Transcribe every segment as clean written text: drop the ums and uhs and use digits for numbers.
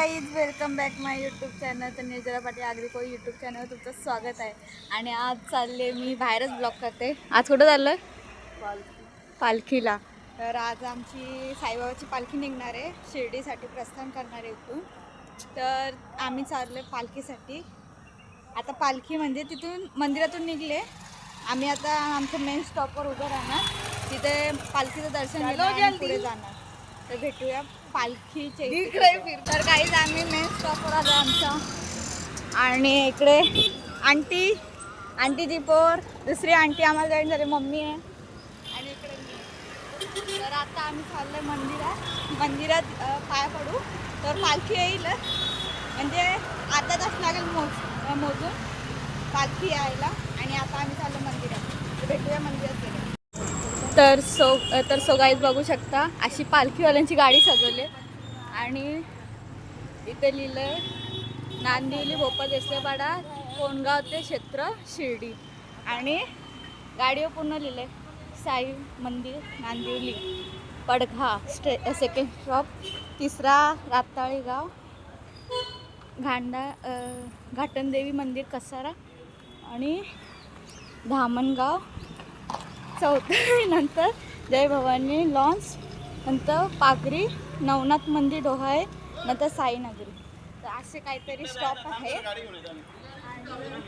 Guys, welcome back माय YouTube channel. तर निर्जरा Patil Agri Koli YouTube चॅनलवर तुमचं स्वागत आहे. आणि आज चालले मी बाहेरच ब्लॉग करते. आज कुठं चाललं आहे? पालखीला. तर आज आमची साईबाबाची पालखी निघणार आहे, शिर्डीसाठी प्रस्थान करणार आहे इथून. तर आम्ही चाललो आहे पालखीसाठी. आता पालखी म्हणजे तिथून मंदिरातून निघले आम्ही, आता आमच्या मेन स्टॉपवर उभं राहणार. तिथे पालखीचं दर्शन घेऊन पुढे जाणार. तर भेटूया पालखीचे तर काहीच आम्ही मेन स्टॉपवर आलो आमचा. आणि इकडे आंटी जी पोर दुसरी आंटी आम्हाला जॉईन झाली, मम्मी आहे. आणि इकडे मी. तर आता आम्ही चाललो मंदिरात पाय पडू. तर पालखी येईल म्हणजे अर्धा तास लागेल मोजून पालखी यायला. आणि आता आम्ही चाललो मंदिरात. भेटूया मंदिरात गेलो. तर सो गाईज बघू शकता, अशी पालखीवाल्यांची गाडी सजवली. आणि इथे लिहिलं आहे नांदिवली भोपाळ देसलेपाडा कोणगाव ते क्षेत्र शिर्डी. आणि गाडीवर पूर्ण लिहिलं आहे साई मंदिर नांदिवली पडघा सेकंड स्टॉप, तिसरा राताळी गाव, घाटनदेवी मंदिर कसारा आणि धामणगाव, चौथं नंतर जय भवानी लॉन्स, नंतर पागरी, नवनाथ मंदिर डोहाळे, नंतर साईनगरी. तर असे काहीतरी स्टॉप आहे. आणि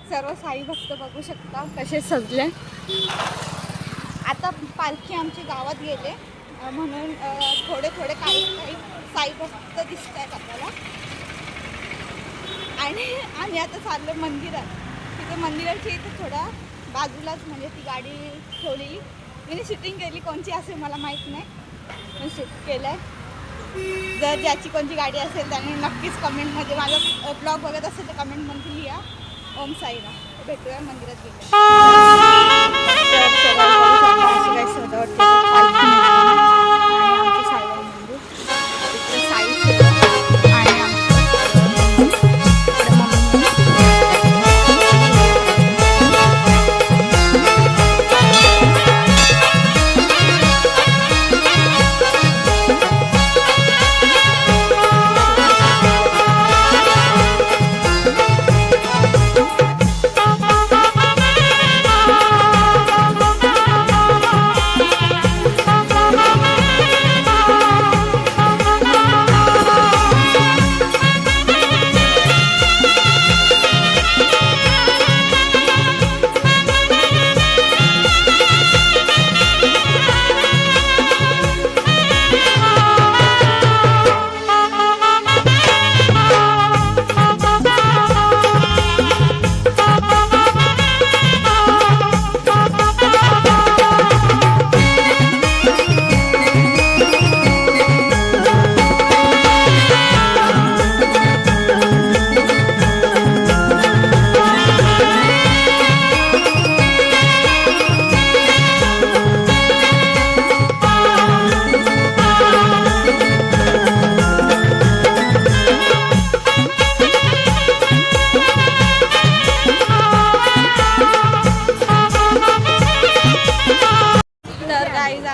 सर्व साई भक्त बघू शकता कसे सजले. आता पालखी आमची गावात गेले म्हणून थोडे काही साई भक्त दिसत आहेत आपल्याला. आणि आम्ही आता चाललो मंदिरात. तिथे मंदिराची इथे थोडा बाजूलाच म्हणजे ती गाडी ठेवलेली. मी शूटिंग केली, कोणची असेल मला माहीत नाही, पण शूट केलं आहे. जर ज्याची कोणती गाडी असेल त्याने नक्कीच कमेंटमध्ये, माझा ब्लॉग बघत असेल तर कमेंटमध्ये लिहा ओम साईला. भेटूया मंदिरात गेलो.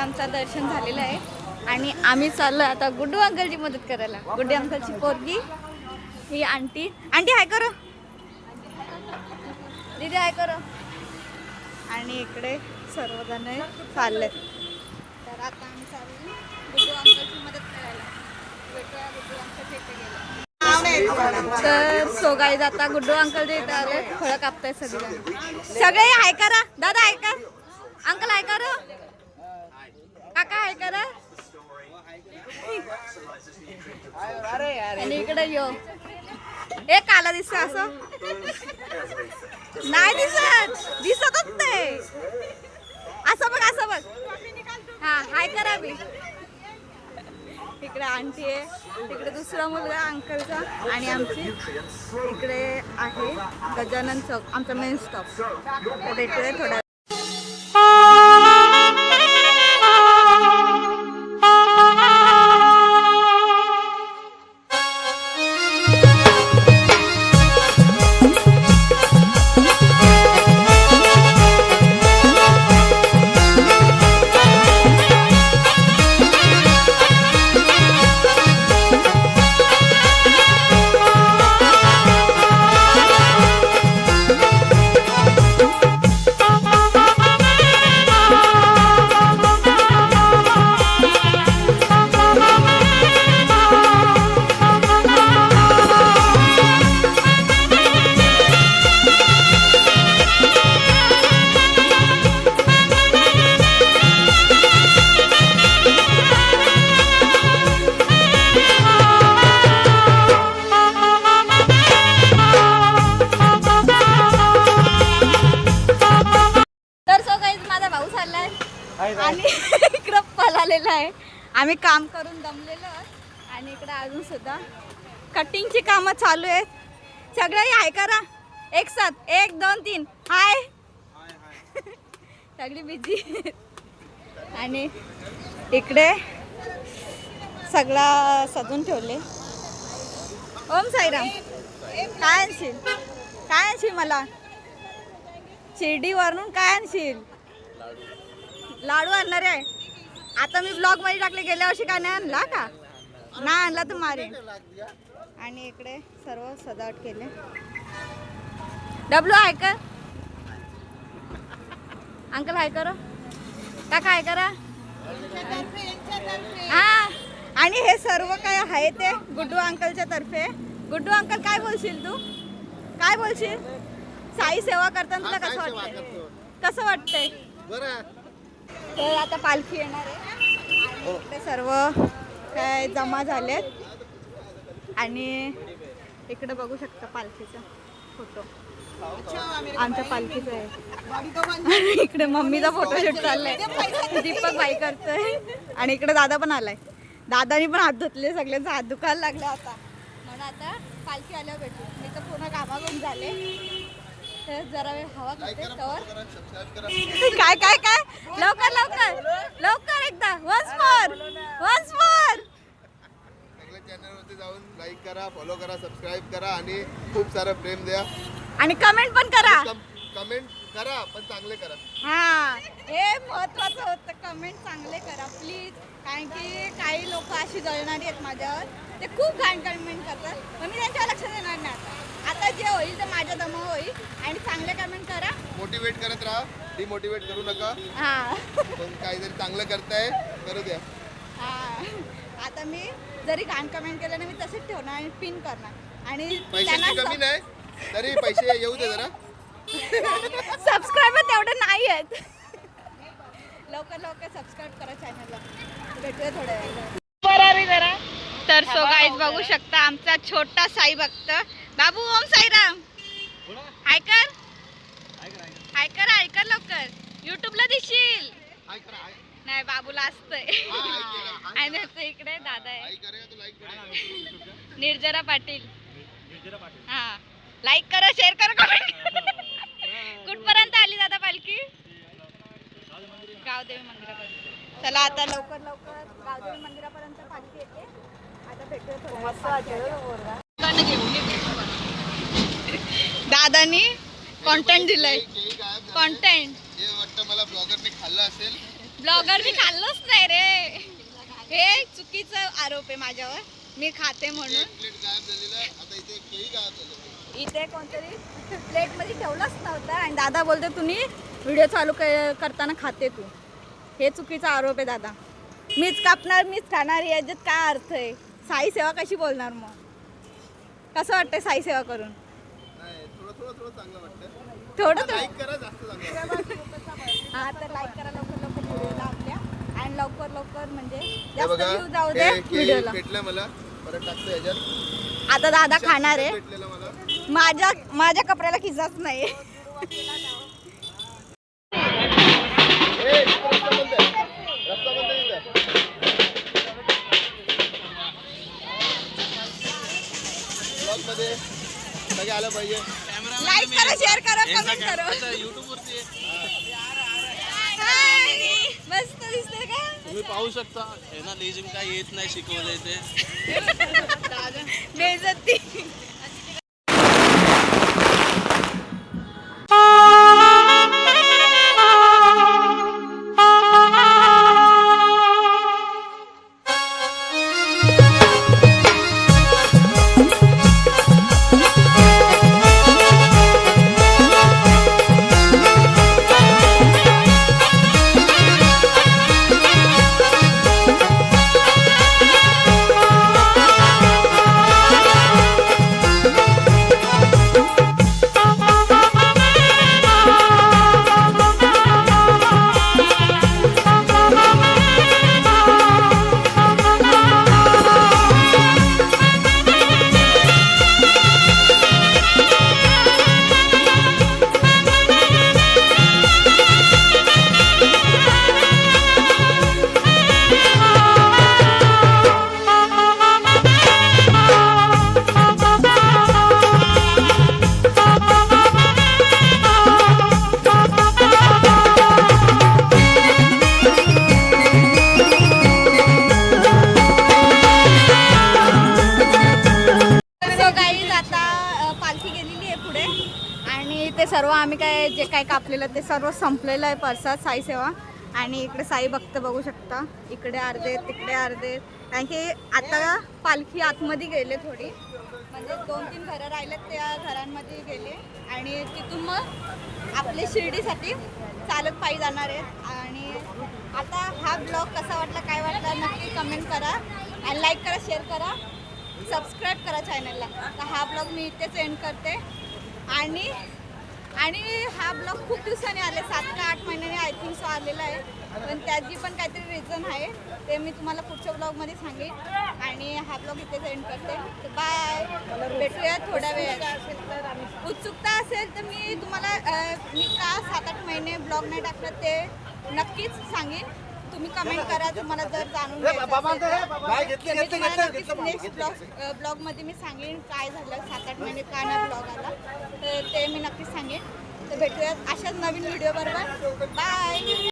आमचं दर्शन झालेलं आहे आणि आम्ही चाललो आता गुड्डू अंकलची मदत करायला. गुड्डू अंकलची पोरगी ही आंटी हाय करो, दीदी हाय करो. आणि इकडे सर्वजण चालले. तर आता आम्ही चाललो गुड्डू अंकलची मदत करायला. भेटूया गुड्डू अंकल इथे गेले. तर सो गाईज आता गुड्डू अंकल जे इथे आले, फळं कापताय सगळे हाय करा. दादा हाय कर, अंकल हाय करो, काका हाय करा. आणि इकडे यो एक काला दिसत, असं नाही दिसतच नाही. असं बघ हा हाय करा. मी इकडे आंटी आहे, तिकडे दुसरा मुलगा अंकलचा. आणि आमची इकडे आहे गजानन चौक, आमचा मेन स्टॉप. तर भेटूया थोड्या. आणि इकडं पळालेला आहे. आम्ही काम करून दमलेलो आहोत आणि इकडं अजून सुद्धा कटिंगची कामं चालू आहेत. सगळंही हाय करा एक साथ 1 2 3 हाय. सगळी बिझी. आणि इकडे सगळा सजून ठेवले. ओम साईराम, काय आणशील? काय आणशील मला? शिर्डीवरून काय आणशील? लाडू आणणार आहे. आता मी ब्लॉग मध्ये टाकले, गेल्या वर्षी काय नाही आणला का? नाही आणला तर मारे. आणि इकडे सर्व सजावट केले. डब्लू हाय कर, अंकल हाय करा, काका हाय करा. हा, आणि हे सर्व काय आहे ते गुड्डू अंकलच्या तर्फे. गुड्डू अंकल काय बोलशील तू? काय बोलशील? साई सेवा करताना तुला कसं वाटतंय? कसं वाटतंय? तर आता पालखी येणार आहे आणि इकडे सर्व काय जमा झालेत आणि इकडे बघू शकता पालखीचा फोटो. आमच्या पालखीचं आहे. इकडे मम्मीचा फोटोशूट चाललाय. दीपक बाई करतोय आणि इकडे दादा पण आलाय. दादानी पण हात धुतले, सगळ्यांचा हात दुखायला लागला आता. म्हणून आता पालखी आल्यावर भेटू. मी तर पूर्ण कामावरून झाले, तर जरा वेळ हवा करते तवर. काय काय काय लवकर लवकर लवकर एकदा वन्स मोर चॅनलवरती जाऊन लाईक करा, फॉलो करा, सबस्क्राईब करा आणि खूप सारं प्रेम द्या आणि कमेंट पण करा. कमेंट करा पण चांगले करा. हा, हे महत्वाचं होतं. कमेंट चांगले करा प्लीज. कारण की काही लोक अशी जळणारी आहेत माझ्यावर, ते खूप घाण कमेंट करतात, पण मी त्यांच्यावर लक्ष देणार नाही. आता जे होईल ते माझ्या दमा होईल. आणि चांगले कमेंट करा, मोटिवेट करत राहा, डिमोटिवेट करू नका. हा, पण काहीतरी चांगलं करताय करू द्या. हा. आता मी जरी घाण कमेंट केलं ना, मी तसेच ठेवणार आणि पिन करणार. आणि पैशाची कमी नाही तरी पैसे येऊ दे जरा. सबस्क्रायबर तेवढे नाही आहेत. लवकर लवकर सबस्क्राईब करा चॅनलला. भेटूया थोड्या वेळाला. तर सो गाईज बघू शकता आमचा छोटा साई भक्त बाबू. ओम साईराम, हाय कर, हाय कर, हाय कर लवकर. युट्यूबला दिसशील. नाही, बाबूला असतंय. आणि इकडे दादा आहे निर्जरा पाटील. हा, लाईक करा, शेअर करा, कमेंट. कुठपर्यंत आली दादा पालखी? गावदेवी मंदिरापर्यंत. चला आता लवकर लवकर गावदेवी मंदिरापर्यंत पालखी येते. आता भेटूया. दादानी कंटेंट दिलंय. कंटेंट मला ब्लॉगरने खाल्लं असेल. ब्लॉगर मी खाल्लंच नाही रे. हे चुकीचं आरोप आहे माझ्यावर. मी खाते म्हणून. प्लेट गायब झालेलं, आता इथे केळी गायब झालं. इथे कोणतरी प्लेट मध्ये ठेवलाच नव्हता आणि दादा बोलते तुम्ही व्हिडिओ चालू करताना खाते तू. हे चुकीचा आरोप आहे दादा. मीच कापणार, मीच खाणार, याच्यात काय अर्थ आहे? साई सेवा कशी बोलणार मग? कसं वाटतंय साई सेवा करून? थोडं चांगलं वाटतं. थोडं लाईक करा, जास्त चांगलं वाटतं. हा, तर लाईक करा लवकर लवकर व्हिडिओला आपल्या. आणि लवकर लवकर म्हणजे हे जास्त बघा, व्ह्यू जाऊ दे हे व्हिडिओला. भेटलं मला, परत टाकतो याच्यात. आता दादा खाणार आहे. भेटलेलं मला. माझ्या कपड्याला खिसाच नाही. रस्ता बंद आहे इथं. ब्लॉगमध्ये सगळे आलं पाहिजे. लाईक करा, शेअर करा, कमेंट करा. युट्यूबवरती मस्त दिसते का? तुम्ही पाहू शकता. हे ना लेझिम काय येत नाही शिकवलंय ते. बेइज्जती. आम्ही काय जे काय कापलेलं ते सर्व संपलेलं आहे प्रसाद साई सेवा. आणि इकडे साई भक्त बघू शकता, इकडे अर्धे तिकडे अर्धे. कारण की आता पालखी आतमध्ये गेले थोडी, म्हणजे 2-3 घरं राहिलेत त्या घरांमध्ये गेले आणि तिथून मग आपले शिर्डीसाठी चालत पायी जाणार आहेत. आणि आता हा ब्लॉग कसा वाटला काय वाटला नक्की कमेंट करा आणि लाईक करा, शेअर करा, सबस्क्राईब करा चॅनलला. तर हा ब्लॉग मी इथेच एंड करते. आणि हा ब्लॉग खूप दिवसांनी आले, 7 का 8 महिन्याने आय थिंक सो आलेला आहे. पण त्याची पण काहीतरी रिझन आहे, ते मी तुम्हाला पुढच्या ब्लॉगमध्ये सांगेन. आणि हा ब्लॉग इथेच एंड करते. तर बाय, भेटूया थोड्या वेळात. उत्सुकता असेल तर मी तुम्हाला मी का 7-8 महिने ब्लॉग नाही टाकलं ते नक्कीच सांगेन. तुम्ही कमेंट करा तुम्हाला जर जाणून घ्यायचं असेल तर. मी तुम्हाला नक्कीच नेक्स्ट ब्लॉगमध्ये मी सांगेन काय झालं, 7-8 महिने का नाही ब्लॉग आला तर ते मी नक्कीच सांगेन. तर भेटूयात अशाच नवीन व्हिडिओ बरोबर. बाय.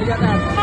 जाता है